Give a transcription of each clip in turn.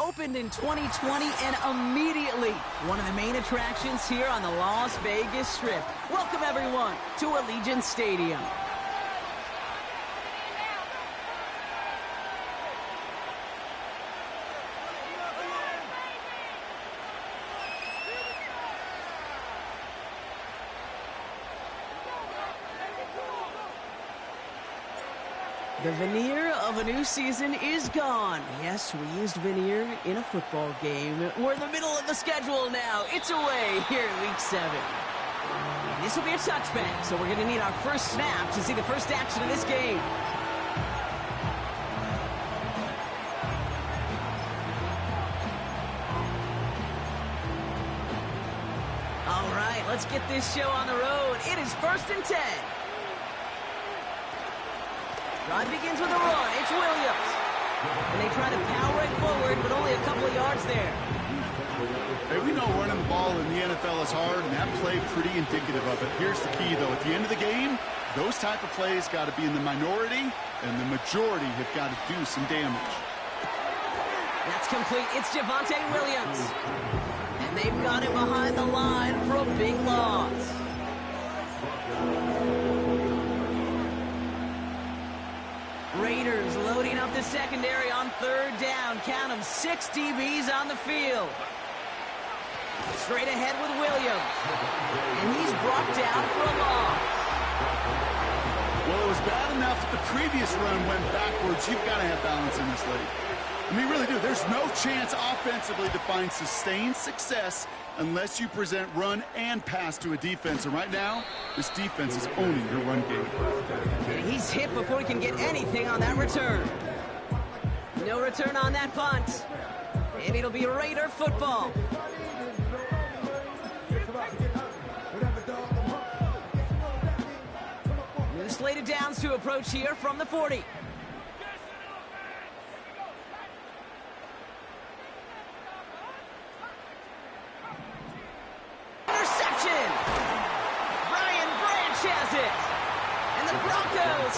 opened in 2020 and immediately one of the main attractions here on the Las Vegas Strip. Welcome, everyone, to Allegiant Stadium. The veneer of a new season is gone. Yes, we used veneer in a football game. We're in the middle of the schedule now. It's away here in Week 7. And this will be a touchback, so we're going to need our first snap to see the first action of this game. All right, let's get this show on the road. It is 1st and 10. Drive begins with a run. It's Williams. And they try to power it forward, but only a couple of yards there. Hey, we know running the ball in the NFL is hard, and that play pretty indicative of it. Here's the key, though. At the end of the game, those type of plays got to be in the minority, and the majority have got to do some damage. That's complete. It's Javonte Williams. And they've got him behind the line for a big loss. Raiders loading up the secondary on 3rd down. Count them, 6 DBs on the field. Straight ahead with Williams. And he's brought down for a loss. Well, it was bad enough that the previous run went backwards. You've got to have balance in this league. I mean, really do. There's no chance offensively to find sustained success unless you present run and pass to a defense. And right now, this defense is owning your run game. And he's hit before he can get anything on that return. No return on that punt. And it'll be Raider football. New slated downs to approach here from the 40.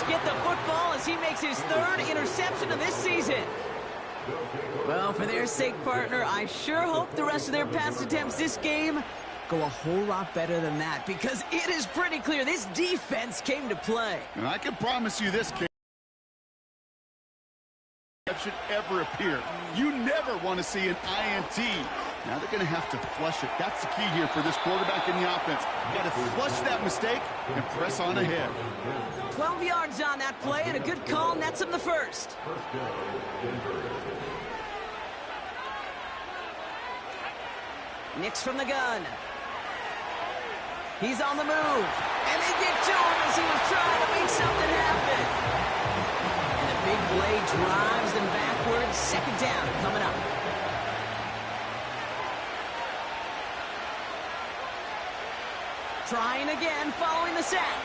Get the football as he makes his 3rd interception of this season. Well, for their sake, partner, I sure hope the rest of their pass attempts this game go a whole lot better than that, because it is pretty clear this defense came to play. And I can promise you this, kid, should ever appear. You never want to see an INT. Now they're going to have to flush it. That's the key here for this quarterback in the offense. You got to flush that mistake and press on ahead. 12 yards on that play, and a good call nets him the first. Nix from the gun. He's on the move. And they get to him as he was trying to make something happen. And the big play drives them backwards. 2nd down coming up. Trying again, following the sack.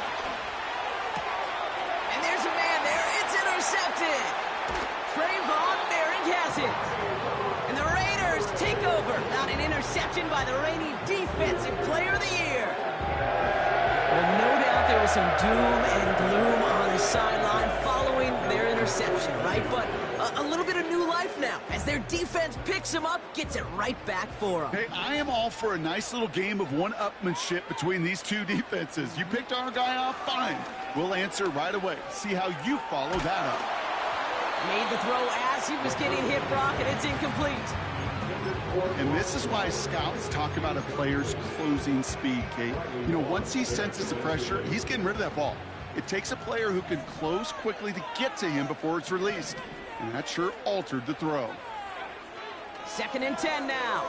And there's a man there. It's intercepted. Trayvon Merrick has it. And the Raiders take over. Not an interception by the reigning Defensive Player of the Year. Well, no doubt there was some doom and gloom on the sideline following their interception, right? But a little bit of new life now as their defense picks them up, gets it right back for them. Hey, I am all for a nice little game of one-upmanship between these two defenses. You picked our guy off, fine. We'll answer right away. See how you follow that up. Made the throw as he was getting hit, Brock, and it's incomplete. And this is why scouts talk about a player's closing speed, Kate. You know, once he senses the pressure, he's getting rid of that ball. It takes a player who can close quickly to get to him before it's released. And that sure altered the throw. 2nd and 10 now.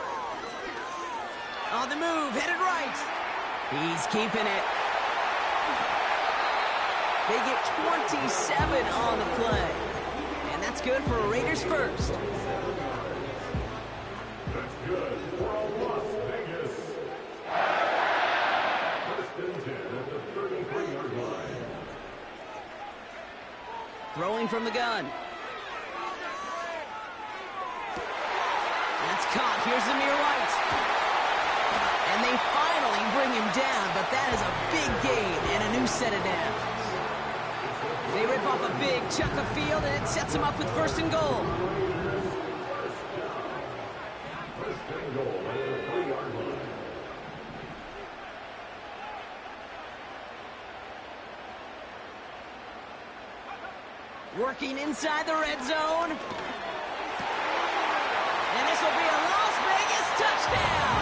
On the move, headed right. He's keeping it. They get 27 on the play. And that's good for a Raiders first. That's good for a Las Vegas. 1st and 10 at the 33-yard line. Throwing from the gun. That's caught. Here's Zamir White. And they finally bring him down, but that is a big gain and a new set of downs. They rip off a big chunk of field, and it sets them up with 1st and goal. Working inside the red zone. And this will be a Las Vegas touchdown.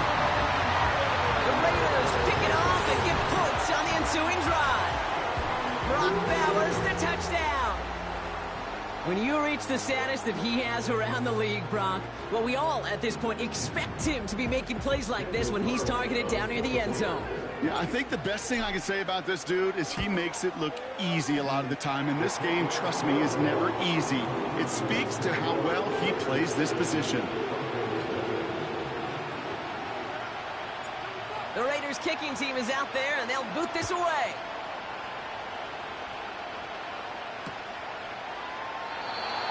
The Raiders pick it off and give points on the ensuing drive. Brock Bowers, the touchdown. When you reach the status that he has around the league, Brock, well, we all at this point expect him to be making plays like this when he's targeted down near the end zone. Yeah, I think the best thing I can say about this dude is he makes it look easy a lot of the time. And this game, trust me, is never easy. It speaks to how well he plays this position. The Raiders kicking team is out there, and they'll boot this away.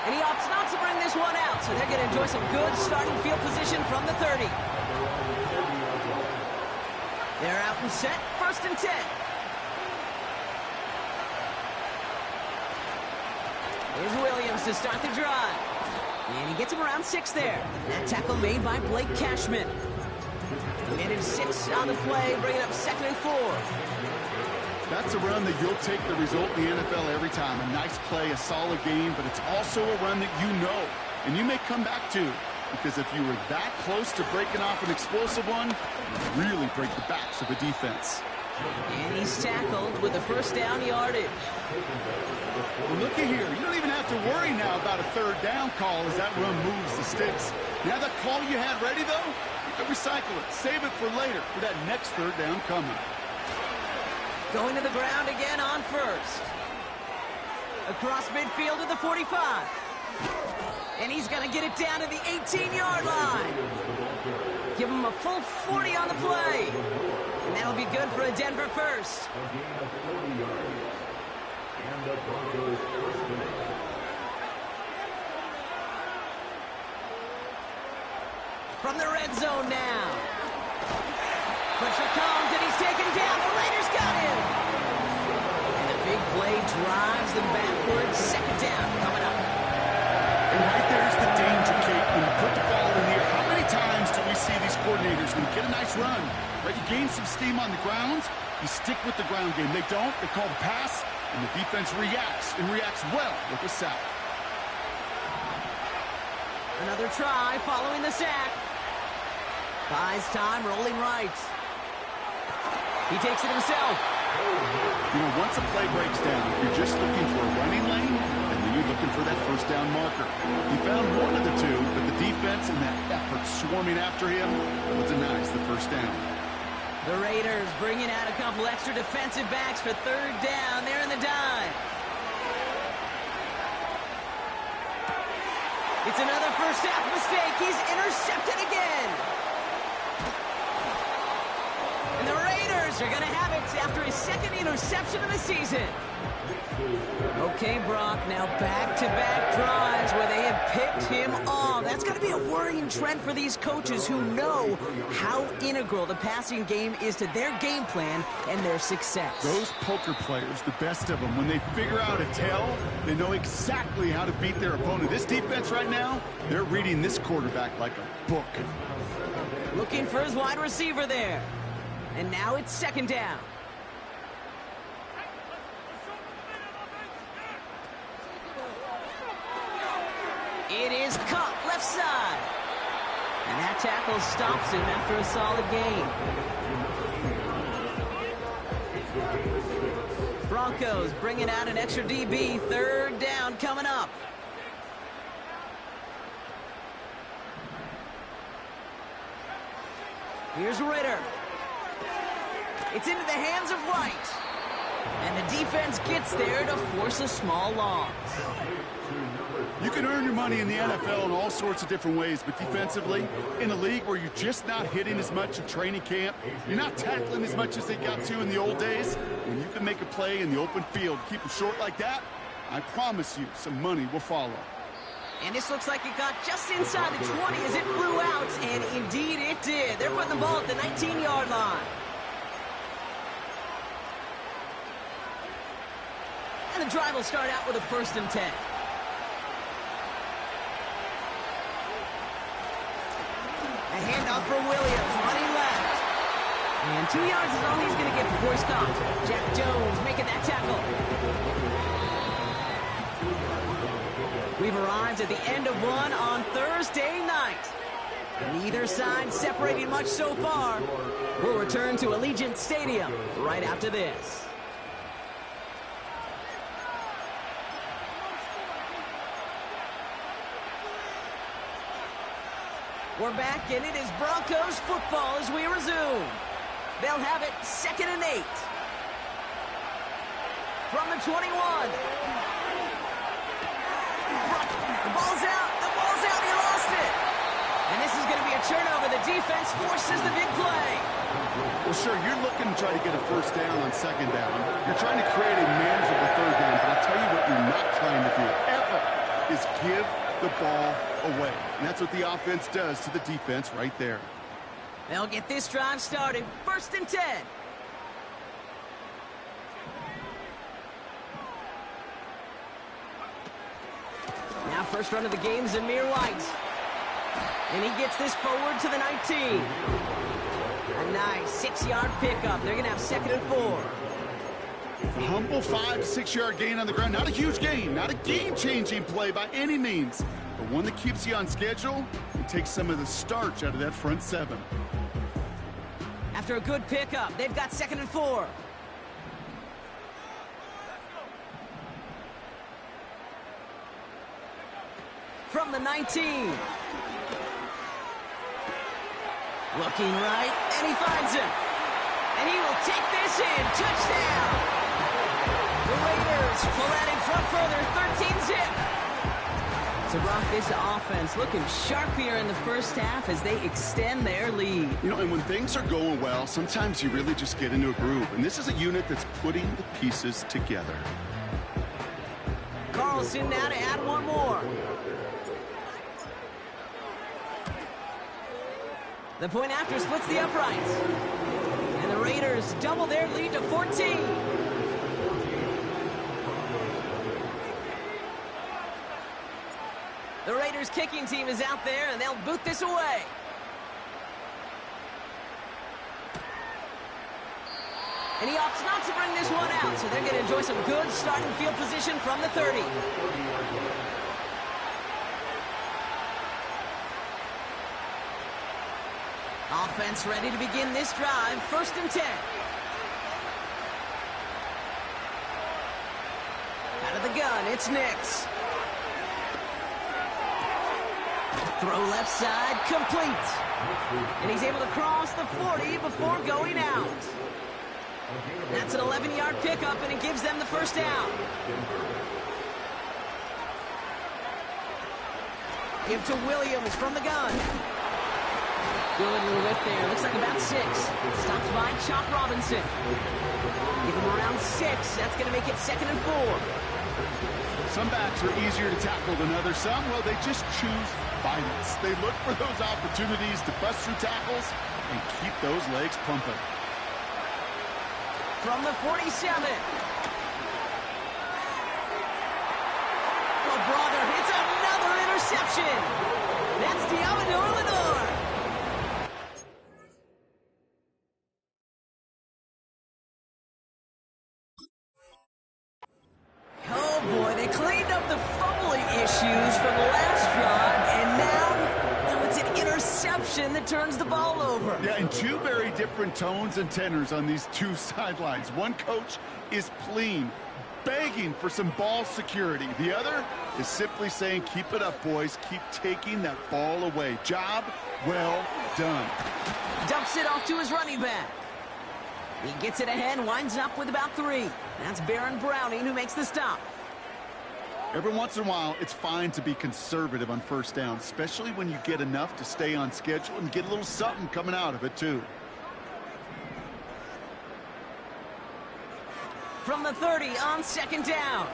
And he opts not to bring this one out, so they're going to enjoy some good starting field position from the 30. They're out and set, 1st and 10. Here's Williams to start the drive. And he gets him around 6 there. That tackle made by Blake Cashman. Minute 6 on the play, bringing up 2nd and 4. That's a run that you'll take the result in the NFL every time. A nice play, a solid game, but it's also a run that you know and you may come back to, because if you were that close to breaking off an explosive one, you really break the backs of the defense. And he's tackled with a 1st down yardage. Well, looky here. You don't even have to worry now about a 3rd down call as that run moves the sticks. Now that call you had ready, though, you can recycle it. Save it for later for that next 3rd down coming. Going to the ground again on 1st. Across midfield to the 45. And he's going to get it down to the 18-yard line. Give him a full 40 on the play. And that'll be good for a Denver 1st. From the red zone now. Pressure comes, and he's taken down. The Raiders got him. And the big play drives them backwards. 2nd down coming up. And right there's the danger, Kate. When you put the ball in the air, how many times do we see these coordinators, when you get a nice run, right, you gain some steam on the ground, you stick with the ground game. They don't. They call the pass, and the defense reacts, and reacts well with a sack. Another try following the sack. Buys time, rolling right. He takes it himself. You know, once a play breaks down, you're just looking for a running lane, and then you're looking for that 1st down marker. He found one of the two, but the defense and that effort swarming after him will denies the 1st down. The Raiders bringing out a couple extra defensive backs for 3rd down. They're in the dive. It's another 1st half mistake. He's intercepted again. And the Raiders are going to have it after his 2nd interception of the season. Okay, Brock, now back-to-back drives where they have picked him off. That's got to be a worrying trend for these coaches who know how integral the passing game is to their game plan and their success. Those poker players, the best of them, when they figure out a tell, they know exactly how to beat their opponent. This defense right now, they're reading this quarterback like a book. Looking for his wide receiver there. And now it's 2nd down. It is caught left side. And that tackle stops him after a solid gain. Broncos bringing out an extra DB. 3rd down coming up. Here's Ritter. It's into the hands of Wright. And the defense gets there to force a small loss. You can earn your money in the NFL in all sorts of different ways, but defensively, in a league where you're just not hitting as much in training camp, you're not tackling as much as they got to in the old days, when you can make a play in the open field, keep them short like that, I promise you some money will follow. And this looks like it got just inside the 20 as it flew out, and indeed it did. They're putting the ball at the 19-yard line. And the drive will start out with a 1st and 10. A handoff for Williams, running left. And 2 yards is all he's going to get before he's caught. Jack Jones making that tackle. We've arrived at the end of one on Thursday night. Neither side separating much so far. We'll return to Allegiant Stadium right after this. We're back, and it is Broncos football as we resume. They'll have it 2nd and 8. From the 21. The ball's out. He lost it. And this is going to be a turnover. The defense forces the big play. Well, sure, you're looking to try to get a first down on 2nd down. You're trying to create a manageable 3rd down, but I'll tell you what you're not trying to do ever is give the ball away. And that's what the offense does to the defense right there. They'll get this drive started. 1st and 10. Now first run of the game, Zamir White. And he gets this forward to the 19. A nice 6-yard pickup. They're going to have 2nd and 4. A humble 5 to 6 yard gain on the ground. Not a huge gain. Not a game-changing play by any means. But one that keeps you on schedule and takes some of the starch out of that front 7. After a good pickup, they've got 2nd and 4. From the 19. Looking right, and he finds him. And he will take this in. Touchdown! The Raiders pull that in front further, 13-zip. So, Brock, this offense looking sharp here in the first half as they extend their lead. You know, and when things are going well, sometimes you really just get into a groove. And this is a unit that's putting the pieces together. Carlson now to add one more. The point after splits the uprights. And the Raiders double their lead to 14. The Raiders kicking team is out there, and they'll boot this away. And he opts not to bring this one out, so they're going to enjoy some good starting field position from the 30. Offense ready to begin this drive. 1st and 10. Out of the gun, it's Nix. Throw left side, complete. And he's able to cross the 40 before going out. That's an 11-yard pickup, and it gives them the first down. Give to Williams from the gun. Good little whip there. Looks like about 6. Stops by Chop Robinson. Give him around 6. That's going to make it 2nd and 4. Some backs are easier to tackle than others. Some, well, they just choose violence. They look for those opportunities to bust through tackles and keep those legs pumping. From the 47. Oh, brother, it's another interception. That's Diamador Lenore. Oh, boy, they cleaned up the fumbling issues from the last drive, and now it's an interception that turns the ball over. Yeah, and two very different tones and tenors on these two sidelines. One coach is pleading, begging for some ball security. The other is simply saying, keep it up, boys. Keep taking that ball away. Job well done. Dumps it off to his running back. He gets it ahead, winds up with about 3. That's Baron Browning who makes the stop. Every once in a while, it's fine to be conservative on first down, especially when you get enough to stay on schedule and get a little something coming out of it, too. From the 30 on 2nd down.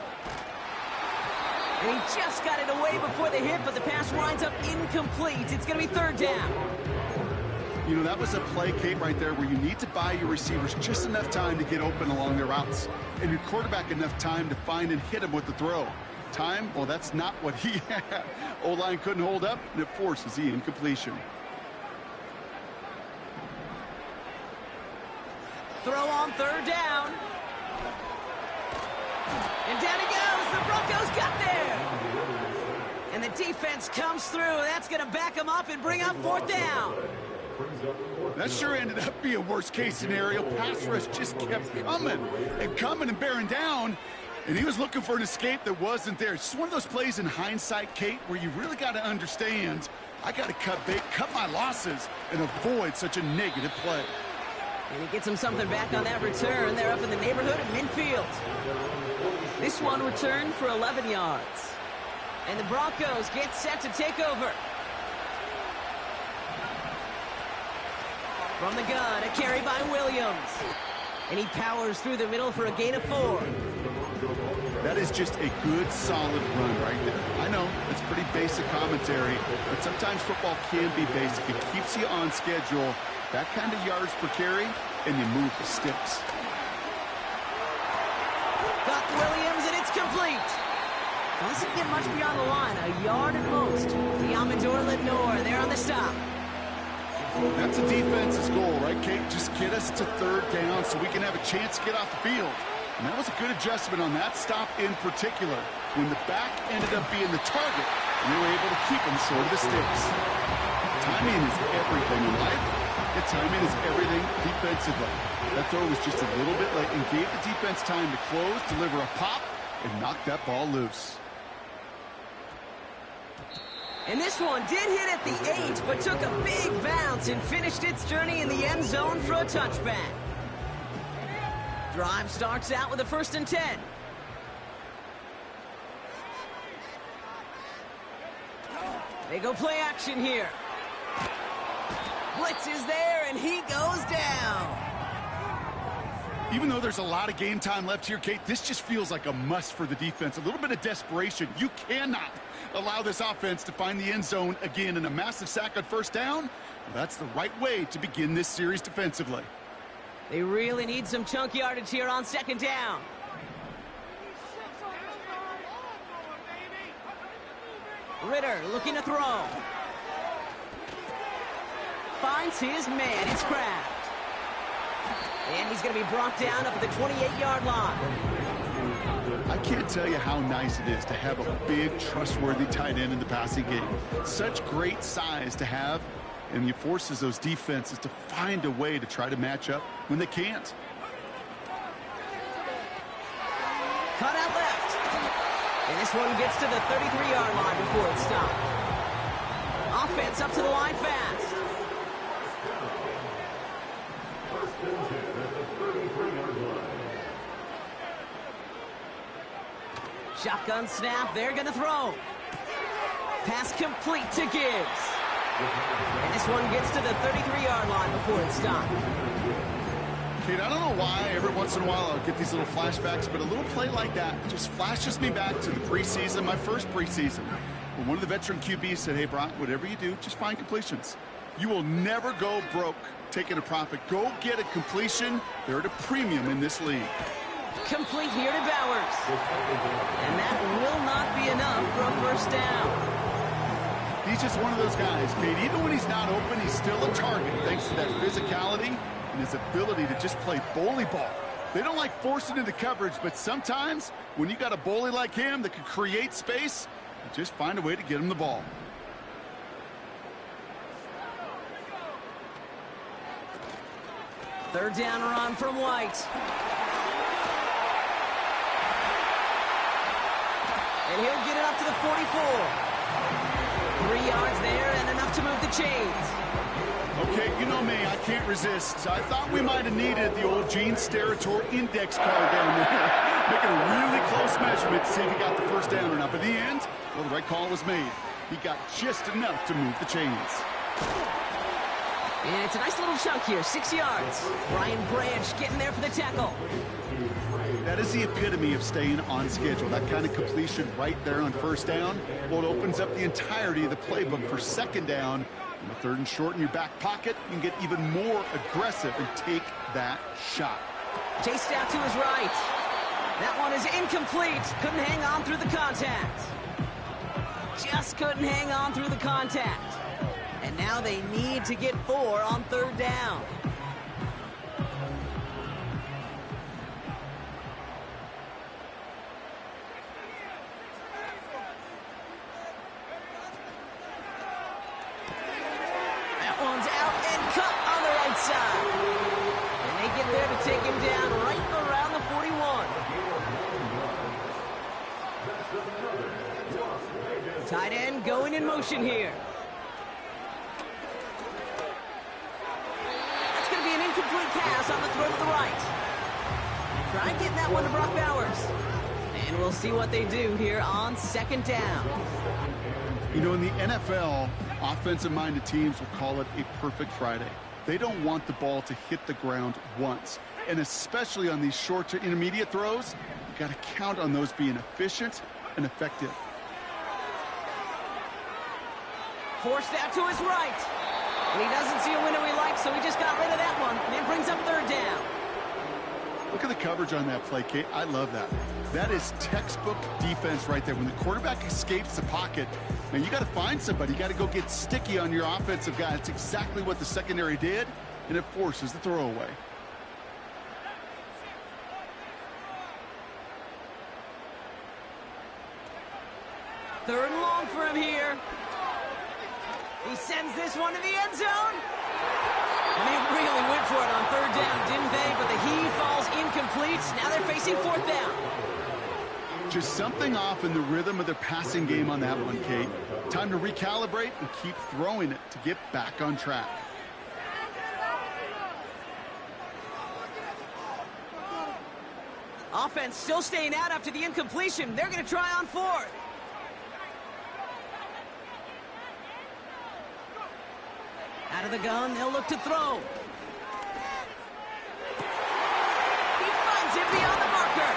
And he just got it away before the hit, but the pass winds up incomplete. It's going to be 3rd down. You know, that was a play, Kate, right there where you need to buy your receivers just enough time to get open along their routes, and your quarterback enough time to find and hit him with the throw. Time? Well, that's not what he had. O-line couldn't hold up, and it forces the incompletion. Throw on 3rd down. And down he goes. The Broncos got And the defense comes through. That's going to back them up and bring up fourth down. That sure ended up being a worst-case scenario. Pass rush just kept coming and bearing down. And he was looking for an escape that wasn't there. It's just one of those plays in hindsight, Kate, where you really got to understand, I got to cut my losses and avoid such a negative play. And he gets him something back on that return. They're up in the neighborhood of midfield. This one returned for 11 yards. And the Broncos get set to take over. From the gun, a carry by Williams. And he powers through the middle for a gain of 4. That is just a good, solid run right there. I know, it's pretty basic commentary, but sometimes football can be basic. It keeps you on schedule, that kind of yards per carry, and you move the sticks. Got Williams, and it's complete. Doesn't get much beyond the line, a yard at most. Diamador Lenore there on the stop. That's a defense's goal, right, Kate? Just get us to third down so we can have a chance to get off the field. And that was a good adjustment on that stop in particular. When the back ended up being the target, we were able to keep him short of the sticks. Timing is everything in life, and timing is everything defensively. That throw was just a little bit late and gave the defense time to close, deliver a pop, and knock that ball loose. And this one did hit at the 8, but took a big bounce and finished its journey in the end zone for a touchback. Drive starts out with a 1st and 10. They go play action here. Blitz is there, and he goes down. Even though there's a lot of game time left here, Kate, this just feels like a must for the defense. A little bit of desperation. You cannot allow this offense to find the end zone again, in a massive sack on 1st down. Well, that's the right way to begin this series defensively. They really need some chunk yardage here on 2nd down. Ritter looking to throw. Finds his man. It's Kraft. And he's going to be brought down up at the 28-yard line. I can't tell you how nice it is to have a big, trustworthy tight end in the passing game. Such great size to have, and he forces those defenses to find a way to try to match up when they can't. Cut out left. And this one gets to the 33-yard line before it's stopped. Offense up to the line fast. Shotgun snap, they're going to throw. Pass complete to Gibbs. And this one gets to the 33-yard line before it's stopped. Kate, I don't know why every once in a while I'll get these little flashbacks, but a little play like that just flashes me back to the preseason, my first preseason, when one of the veteran QBs said, hey, Brock, whatever you do, just find completions. You will never go broke taking a profit. Go get a completion. They're at a premium in this league. Complete here to Bowers. And that will not be enough for a 1st down. He's just one of those guys, Kate. Even when he's not open, he's still a target thanks to that physicality and his ability to just play bully ball. They don't like forcing into coverage, but sometimes when you got a bully like him that can create space, you just find a way to get him the ball. Third down run from White. And he'll get it up to the 44. 3 yards there and enough to move the chains. Okay, you know me, I can't resist. I thought we might have needed the old Gene Steratore index card down there. Making a really close measurement to see if he got the 1st down or not. But in the end, well, the right call was made. He got just enough to move the chains. And it's a nice little chunk here, 6 yards. Brian Branch getting there for the tackle. That is the epitome of staying on schedule. That kind of completion right there on 1st down. Well, it opens up the entirety of the playbook for 2nd down. On the 3rd and short in your back pocket, you can get even more aggressive and take that shot. Chased out to his right. That one is incomplete. Couldn't hang on through the contact. Just couldn't hang on through the contact. And now they need to get 4 on 3rd down. side. And they get there to take him down right around the 41. Tight end going in motion here. That's going to be an incomplete pass on the throw to the right. Try getting that one to Brock Bowers. And we'll see what they do here on second down. You know, in the NFL, offensive-minded teams will call it a perfect Friday. They don't want the ball to hit the ground once. And especially on these short to intermediate throws, you've got to count on those being efficient and effective. Forced out to his right. And he doesn't see a window he likes, so he just got rid of that one. And brings up third down. Look at the coverage on that play, Kate. I love that. That is textbook defense right there. When the quarterback escapes the pocket, man, you got to find somebody. You got to go get sticky on your offensive guy. That's exactly what the secondary did, and it forces the throwaway. Third and long for him here. He sends this one to the end zone. And they really went for it on third down, didn't they? But the heave falls incomplete. Now they're facing fourth down. Just something off in the rhythm of their passing game on that one, Kate. Time to recalibrate and keep throwing it to get back on track. Offense still staying out after the incompletion. They're going to try on fourth. Out of the gun, they'll look to throw. He finds it beyond the marker.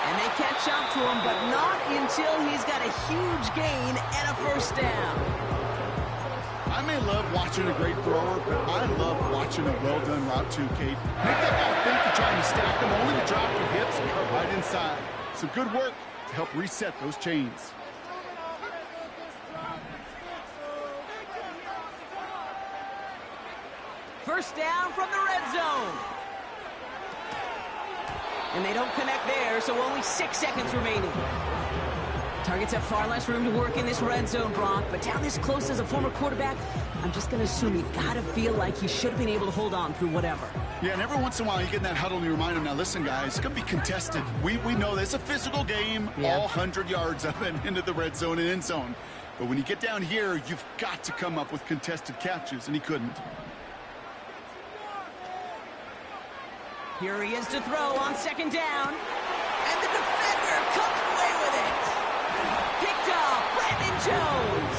And they catch up to him, but not until he's got a huge gain and a first down. I may love watching a great thrower, but I love watching a well-done route too, Kate. Make that guy think you're trying to stack them, only to drop the hips and cut right inside. Some good work to help reset those chains. First down from the red zone. And they don't connect there, so only 6 seconds remaining. Targets have far less room to work in this red zone, Brock, but down this close as a former quarterback, I'm just going to assume you got to feel like he should have been able to hold on through whatever. Yeah, and every once in a while you get in that huddle and you remind him, now listen, guys, it's going to be contested. We know this is a physical game, all 100 yards up and into the red zone and end zone. But when you get down here, you've got to come up with contested catches, and he couldn't. Here he is to throw on second down. And the defender comes away with it. Picked off Brandon Jones.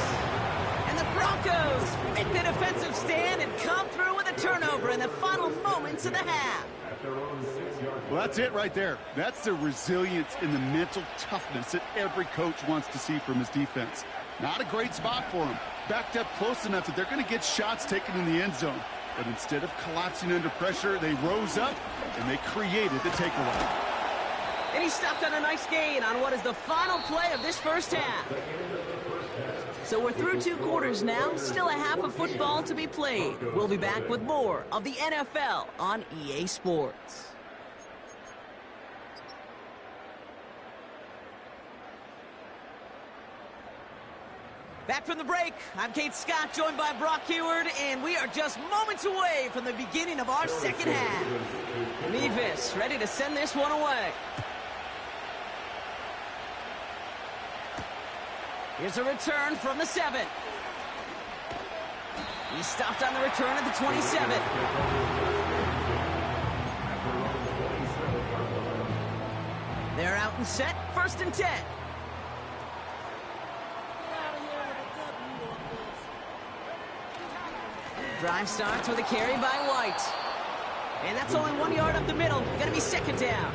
And the Broncos make the defensive stand and come through with a turnover in the final moments of the half. Well, that's it right there. That's the resilience and the mental toughness that every coach wants to see from his defense. Not a great spot for him. Backed up close enough that they're going to get shots taken in the end zone. But instead of collapsing under pressure, they rose up and they created the takeaway. And he stopped on a nice gain on what is the final play of this first half. So we're through 2 quarters now, still a half of football to be played. We'll be back with more of the NFL on EA Sports. Back from the break, I'm Kate Scott, joined by Brock Huard, and we are just moments away from the beginning of our second half. Mevis ready to send this one away. Here's a return from the 7. He stopped on the return at the 27. They're out and set, 1st and 10. Drive starts with a carry by White. And that's only 1 yard up the middle. Gonna be second down.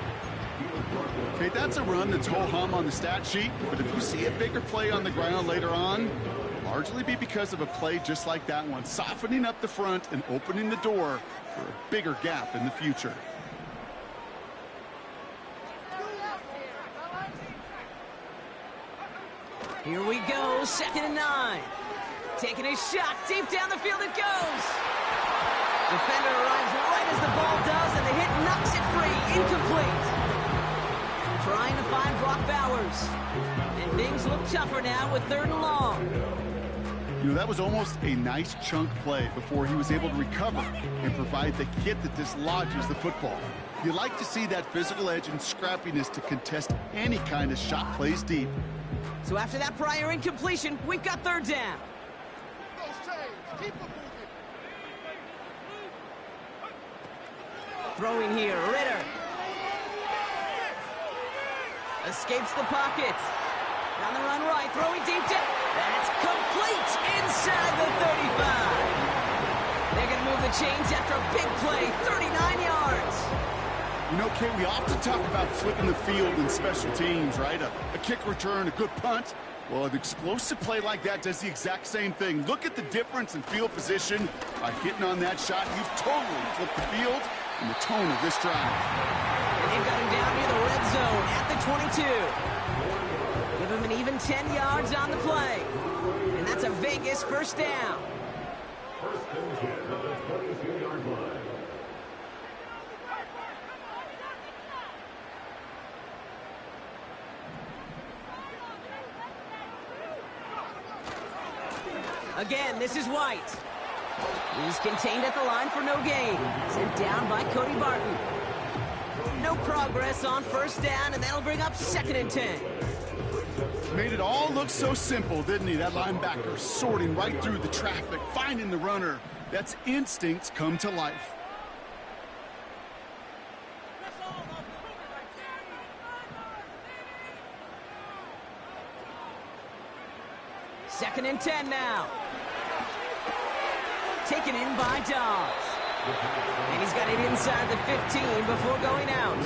Okay, that's a run that's ho-hum on the stat sheet, but if you see a bigger play on the ground later on, it'll largely be because of a play just like that one, softening up the front and opening the door for a bigger gap in the future. Here we go, 2nd and 9. Taking a shot, deep down the field it goes. Defender arrives right as the ball does, and the hit knocks it free, incomplete. Trying to find Brock Bowers. And things look tougher now with 3rd and long. You know, that was almost a nice chunk play before he was able to recover and provide the hit that dislodges the football. You like to see that physical edge and scrappiness to contest any kind of shot plays deep. So after that prior incompletion, we've got third down. Throwing here, Ritter. Escapes the pocket. Down the run right, throwing deep dip. That's complete inside the 35. They're going to move the chains after a big play, 39 yards. You know, Kate, we often talk about flipping the field in special teams, right? A kick return, a good punt. Well, an explosive play like that does the exact same thing. Look at the difference in field position. By hitting on that shot, you've totally flipped the field and the tone of this drive. And they've got him down near the red zone at the 22. Give him an even 10 yards on the play. And that's a Vegas first down. First and 10 at the 22-yard line. Again, this is White. He's contained at the line for no gain. Sent down by Cody Barton. No progress on first down, and that'll bring up second and 10. Made it all look so simple, didn't he? That linebacker sorting right through the traffic, finding the runner. That's instincts come to life. Second and 10 now. Taken in by Dobbs. And he's got it inside the 15 before going out.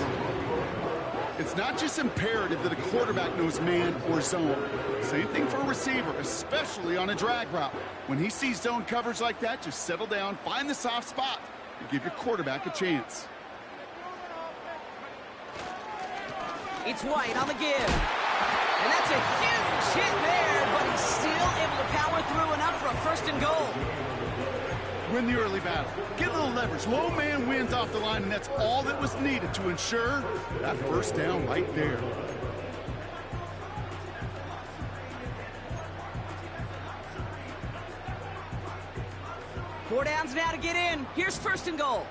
It's not just imperative that a quarterback knows man or zone. Same thing for a receiver, especially on a drag route. When he sees zone coverage like that, just settle down, find the soft spot, and give your quarterback a chance. It's White on the give. And that's a huge hit there, but he's still able to power through enough for a first and goal. Win the early battle. Get a little leverage. Low man wins off the line, and that's all that was needed to ensure that first down right there. Four downs now to get in. Here's first and goal.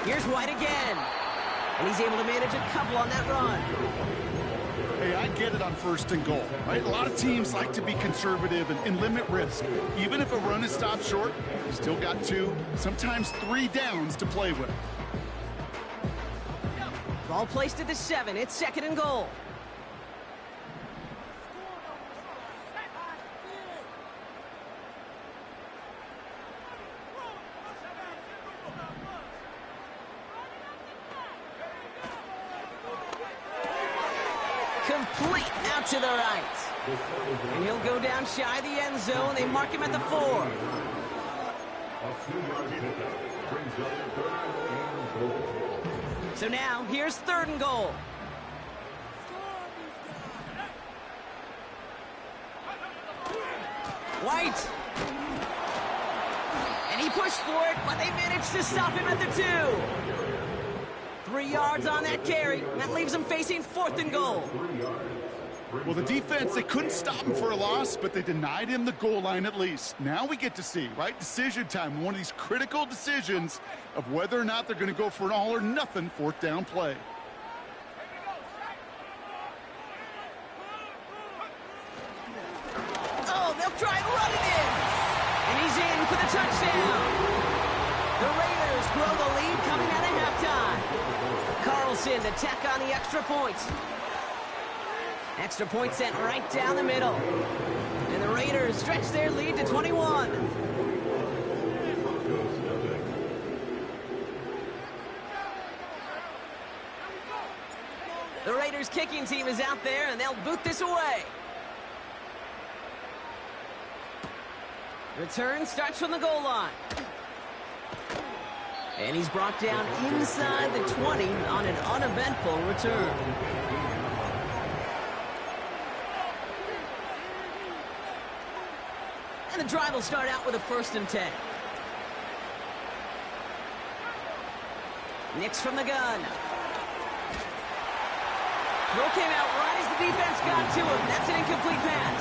Here's White again. And he's able to manage a couple on that run. Hey, I get it on first and goal, right? A lot of teams like to be conservative and limit risk. Even if a run is stopped short, you still got 2, sometimes 3 downs to play with. Ball placed at the 7. It's second and goal. Complete out to the right. And he'll go down shy of the end zone. They mark him at the 4. A 2-yard pickup brings up third and goal. So now, here's third and goal. White. And he pushed for it, but they managed to stop him at the 2. 3 yards on that carry. That leaves him facing fourth and goal. Well, the defense, they couldn't stop him for a loss, but they denied him the goal line at least. Now we get to see, right, decision time, one of these critical decisions of whether or not they're going to go for an all-or-nothing fourth down play. Oh, they'll try and run it in. And he's in for the touchdown. The Raiders grow the lead coming out of halftime. Carlson to tack on the extra point. Extra point sent right down the middle. And the Raiders stretch their lead to 21. The Raiders kicking team is out there, and they'll boot this away. Return starts from the goal line. And he's brought down inside the 20 on an uneventful return. And the drive will start out with a 1st and 10. Nix from the gun. Throw came out right as the defense got to him. That's an incomplete pass.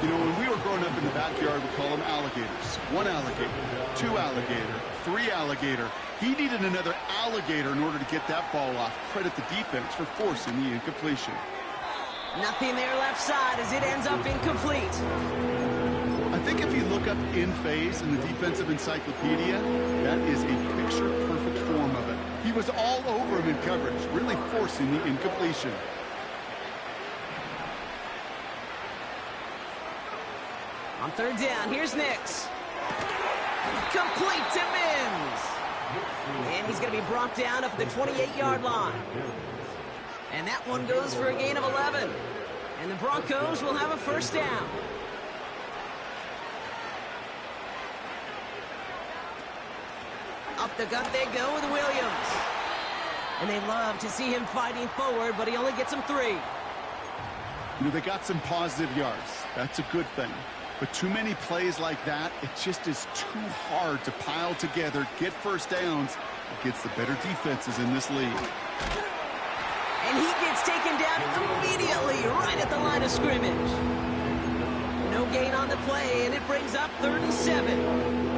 You know, when we were growing up in the backyard, we call them alligators. 1 alligator, 2 alligator, 3 alligator. He needed another alligator in order to get that ball off. Credit the defense for forcing the incompletion. Nothing there left side as it ends up incomplete. I think if you look up in phase in the defensive encyclopedia, that is a picture-perfect form of it. He was all over him in coverage, really forcing the incompletion. On 3rd down, here's Nix. Complete to Mims. And he's going to be brought down up at the 28-yard line. And that one goes for a gain of 11. And the Broncos will have a 1st down. Up the gut they go with Williams. And they love to see him fighting forward, but he only gets them 3. You know, they got some positive yards. That's a good thing. But too many plays like that, it just is too hard to pile together, get 1st downs against the better defenses in this league. And he gets taken down immediately right at the line of scrimmage. No gain on the play, and it brings up 3rd and 7.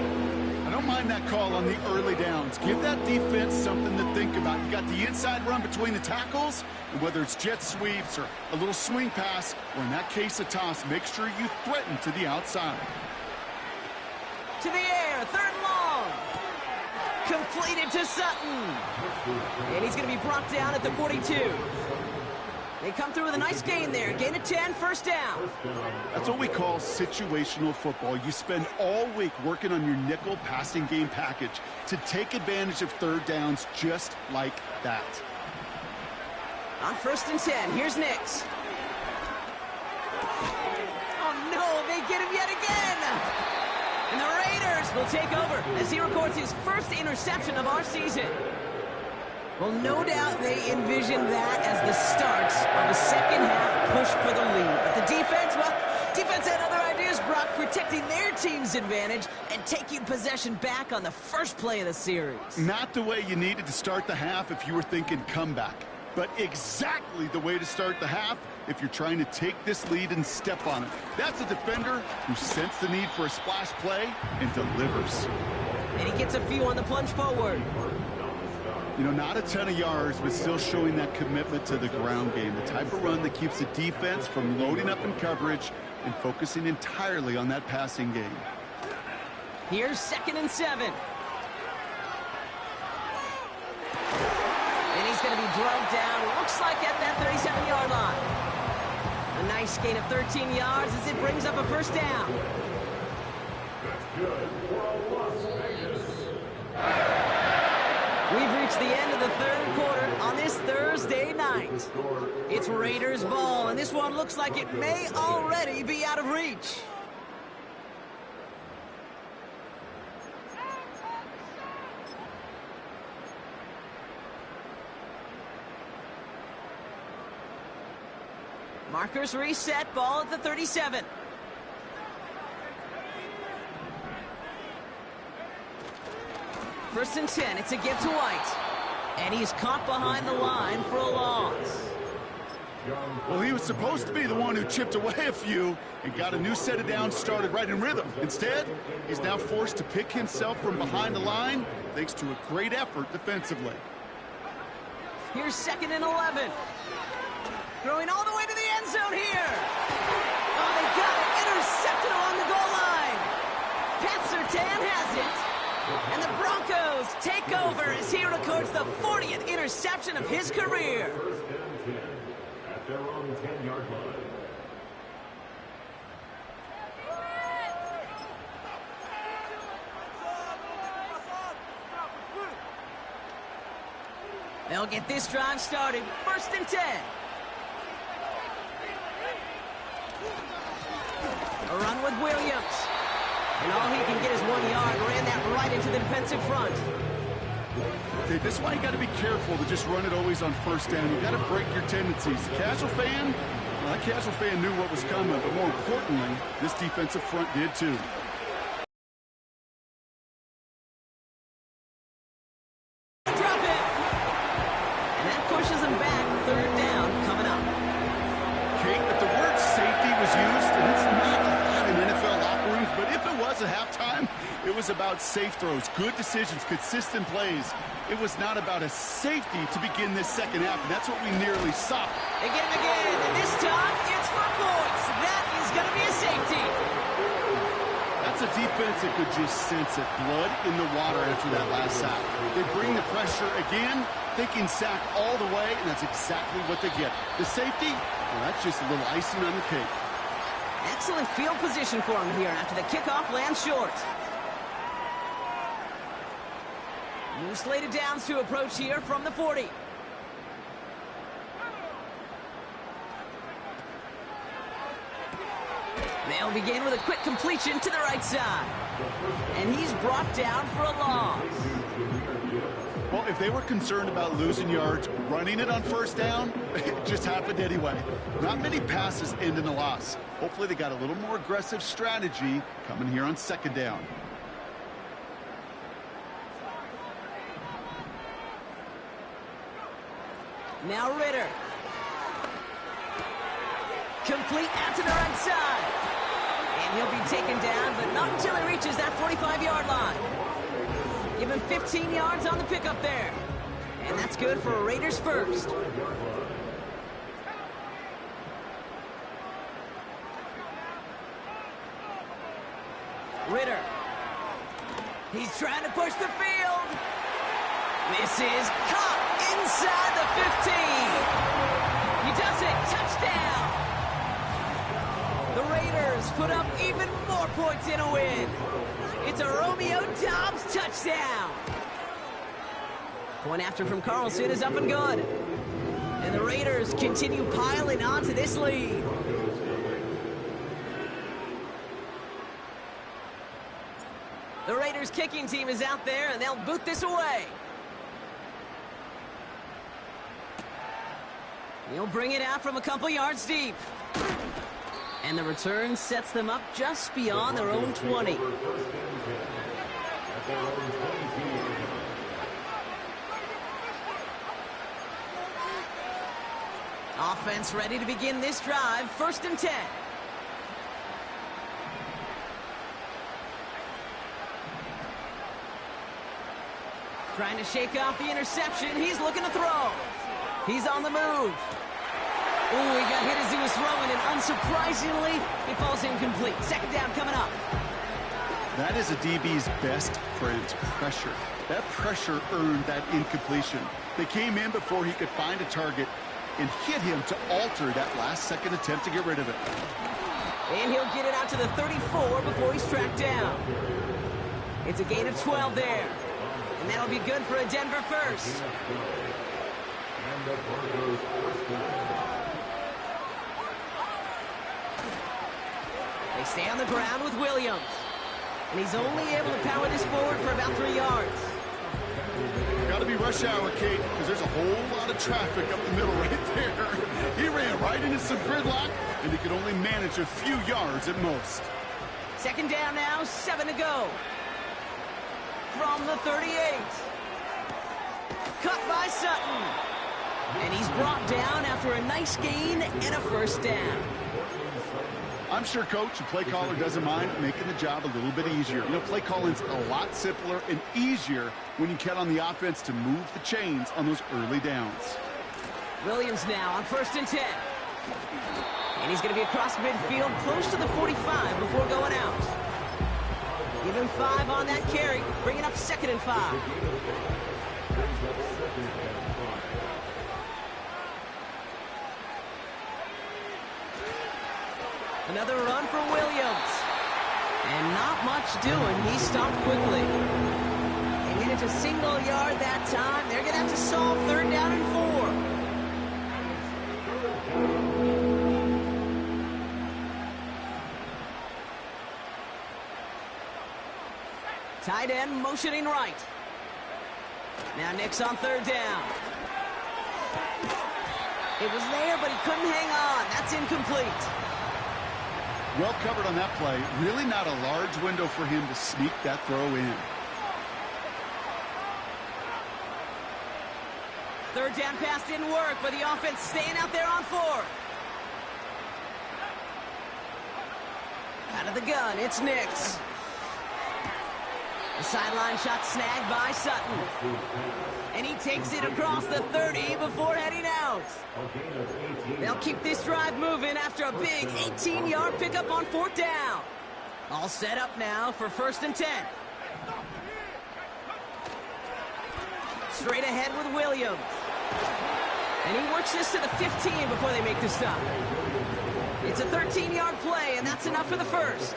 I don't mind that call on the early downs. Give that defense something to think about. You got the inside run between the tackles, and whether it's jet sweeps or a little swing pass, or in that case a toss, make sure you threaten to the outside. To the air, 3rd and long. Completed to Sutton. And he's going to be brought down at the 42. They come through with a nice gain there. Gain of 10, 1st down. That's what we call situational football. You spend all week working on your nickel passing game package to take advantage of 3rd downs just like that. On 1st and 10, here's Nix. Oh no, they get him yet again. And the Raiders will take over as he records his 1st interception of our season. Well, no doubt they envisioned that as the start of the 2nd half push for the lead. But the defense, well, defense had other ideas, Brock, protecting their team's advantage and taking possession back on the 1st play of the series. Not the way you needed to start the half if you were thinking comeback, but exactly the way to start the half if you're trying to take this lead and step on it. That's a defender who sensed the need for a splash play and delivers. And he gets a few on the plunge forward. You know, not a ton of yards, but still showing that commitment to the ground game. The type of run that keeps the defense from loading up in coverage and focusing entirely on that passing game. Here's 2nd and 7. And he's going to be drugged down, looks like at that 37-yard line. A nice gain of 13 yards as it brings up a 1st down. That's good for Las Vegas. We've reached the end of the 3rd quarter on this Thursday night. It's Raiders ball, and this one looks like it may already be out of reach. Markers reset, ball at the 37. First and 10, it's a give to White. And he's caught behind the line for a loss. Well, he was supposed to be the one who chipped away a few and got a new set of downs started right in rhythm. Instead, he's now forced to pick himself from behind the line thanks to a great effort defensively. Here's 2nd and 11. Throwing all the way to the end zone here. Oh, they got it. Intercepted along the goal line. Pat Surtain has it. And the Broncos take over as he records the 40th interception of his career. 1st and 10 at their own 10-yard line. They'll get this drive started. 1st and 10. A run with Williams. And all he can get is 1 yard. Ran that right into the defensive front. Okay, this is why you got to be careful to just run it always on 1st down. You got to break your tendencies. The casual fan, well, that casual fan knew what was coming, but more importantly, this defensive front did too. at halftime, it was about safe throws, good decisions, consistent plays. It was not about a safety to begin this second half, and that's what we nearly saw. They get him again, and this time it's for points. That is going to be a safety. That's a defense that could just sense it. Blood in the water after that last sack. They bring the pressure again, thinking sack all the way, and that's exactly what they get. The safety, well, that's just a little icing on the cake. Excellent field position for him here after the kickoff lands short. New slated downs to approach here from the 40. They'll begin with a quick completion to the right side. And he's brought down for a loss. Well, if they were concerned about losing yards, running it on first down, it just happened anyway. Not many passes end in a loss. Hopefully they got a little more aggressive strategy coming here on second down. Now Ritter. Complete out to the right side. And he'll be taken down, but not until he reaches that 45-yard line. Give him 15 yards on the pickup there. And that's good for Raiders first. Ritter. He's trying to push the field. This is caught inside the 15. He does it. Touchdown. The Raiders put up even more points in a win. It's a Romeo Doubs touchdown. Point after from Carlson is up and good. And the Raiders continue piling on to this lead. The Raiders kicking team is out there, and they'll boot this away. He'll bring it out from a couple yards deep. And the return sets them up just beyond their own 20. Offense ready to begin this drive. 1st and 10. Trying to shake off the interception. He's looking to throw. He's on the move. Ooh, he got hit as he was throwing, and unsurprisingly, he falls incomplete. 2nd down coming up. That is a DB's best friend, pressure. That pressure earned that incompletion. They came in before he could find a target and hit him to alter that last-second attempt to get rid of it. And he'll get it out to the 34 before he's tracked down. It's a gain of 12 there. And that'll be good for a Denver first. They stay on the ground with Williams. And he's only able to power this forward for about 3 yards. Got to be rush hour, Kate, because there's a whole lot of traffic up the middle right there. He ran right into some gridlock, and he could only manage a few yards at most. 2nd down now, 7 to go. From the 38. Cut by Sutton. And he's brought down after a nice gain and a 1st down. I'm sure coach and play caller doesn't mind making the job a little bit easier. You know, play calling's a lot simpler and easier when you count on the offense to move the chains on those early downs. Williams now on 1st and 10. And he's going to be across midfield close to the 45 before going out. Give him 5 on that carry, bringing up 2nd and 5. Another run for Williams. And not much doing. He stopped quickly. They get it to single yard that time. They're going to have to solve 3rd down and 4. Tight end motioning right. Now Nick's on 3rd down. It was there, but he couldn't hang on. That's incomplete. Well covered on that play. Really not a large window for him to sneak that throw in. 3rd down pass didn't work, but the offense staying out there on 4th. Out of the gun, it's Nix. The sideline shot snagged by Sutton. And he takes it across the 30 before heading out. They'll keep this drive moving after a big 18-yard pickup on 4th down. All set up now for 1st and 10. Straight ahead with Williams. And he works this to the 15 before they make the stop. It's a 13-yard play, and that's enough for the first.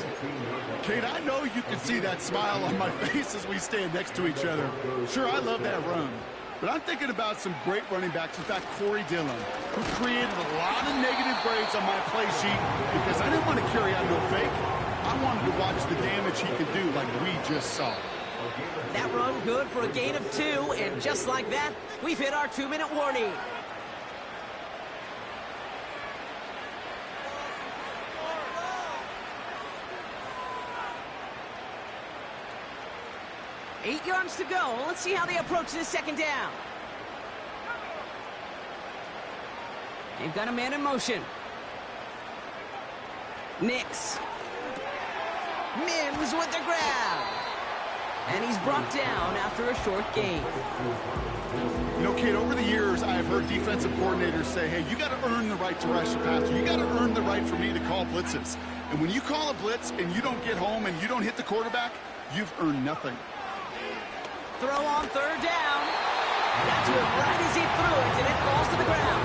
Kate, I know you can see that smile on my face as we stand next to each other. Sure, I love that run. But I'm thinking about some great running backs. In fact, Corey Dillon, who created a lot of negative grades on my play sheet because I didn't want to carry out no fake. I wanted to watch the damage he could do like we just saw. That run good for a gain of 2, and just like that, we've hit our 2-minute warning. Eight yards to go. Let's see how they approach this 2nd down. They've got a man in motion. Nix. Mims with the grab. And he's brought down after a short gain. You know, Kate, over the years, I've heard defensive coordinators say, hey, you got to earn the right to rush the passer. You got to earn the right for me to call blitzes. And when you call a blitz and you don't get home and you don't hit the quarterback, you've earned nothing. Throw on 3rd down. Got to it right as he threw it, and it falls to the ground.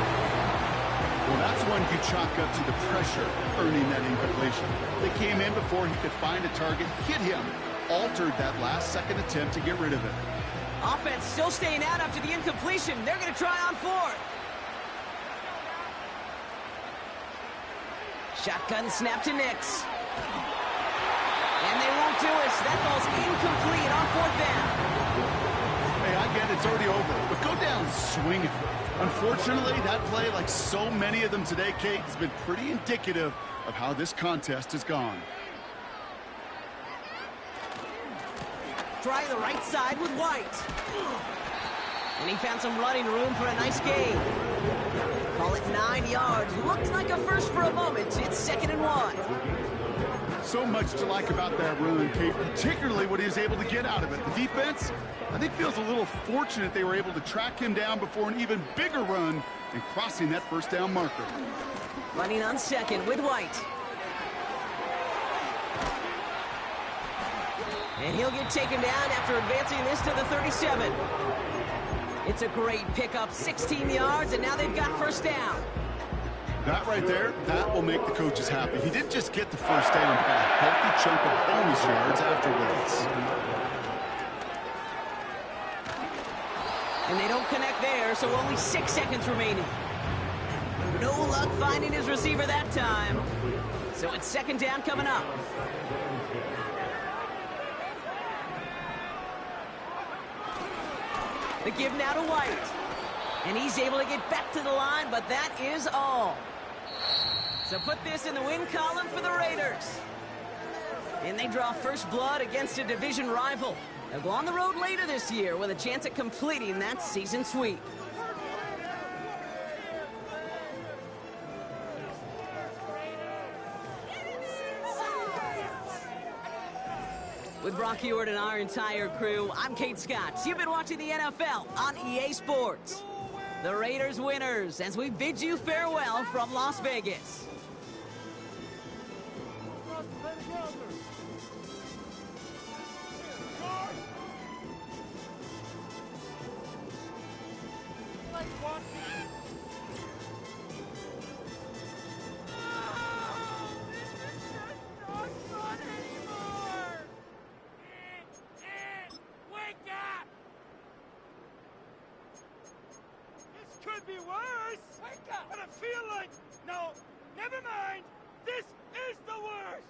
Well, that's one you chalk up to the pressure earning that incompletion. They came in before he could find a target, hit him, altered that last-second attempt to get rid of it. Offense still staying out after the incompletion. They're going to try on 4th. Shotgun snap to Nix. And they won't do it, so that falls incomplete on 4th down. Hey, I get it, it's already over, but go down swinging. Unfortunately, that play, like so many of them today, Kate, has been pretty indicative of how this contest has gone. Try the right side with White. And he found some running room for a nice gain. Call it 9 yards. Looked like a first for a moment. It's 2nd and 1. So much to like about that run, Kate, particularly what he was able to get out of it. The defense, I think, feels a little fortunate they were able to track him down before an even bigger run and crossing that 1st down marker. Running on 2nd with White. And he'll get taken down after advancing this to the 37. It's a great pickup, 16 yards, and now they've got 1st down. That right there, that will make the coaches happy. He didn't just get the 1st down, but got a healthy chunk of bonus yards afterwards. And they don't connect there, so only 6 seconds remaining. No luck finding his receiver that time. So it's 2nd down coming up. The give now to White. And he's able to get back to the line, but that is all. So put this in the win column for the Raiders. And they draw first blood against a division rival. They'll go on the road later this year with a chance at completing that season sweep. With Brock Huard and our entire crew, I'm Kate Scott. You've been watching the NFL on EA Sports. The Raiders winners as we bid you farewell from Las Vegas. Could be worse. Wake up! But I feel like... No, never mind. This is the worst.